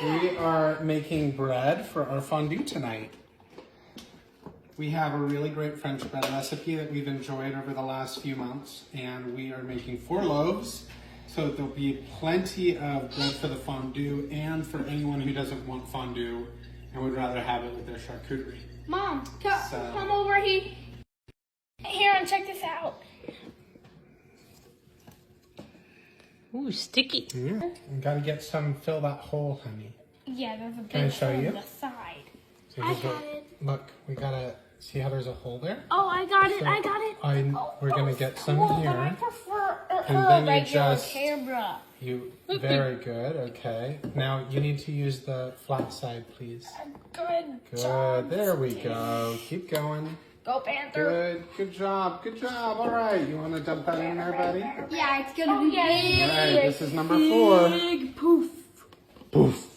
We are making bread for our fondue tonight. We have a really great French bread recipe that we've enjoyed over the last few months, and we are making 4 loaves, so there'll be plenty of bread for the fondue and for anyone who doesn't want fondue and would rather have it with their charcuterie. Mom, come over here and check this out. Ooh, sticky. Yeah, you gotta get some, fill that hole, honey. Yeah, there's a Can I big show hole you? on the side. So I here's got what- it. Look, we gotta, see how there's a hole there? Oh, I got it. So I got it. we're gonna get some Well, here. But I prefer And then you regular just- camera. Very good, okay. Now you need to use the flat side, please. Good. Good, there we go. Keep going. Go Panther. Good job, all right. You wanna dump that in there, buddy? Yeah, it's gonna be big. All right, this is number 4. Big poof. Poof.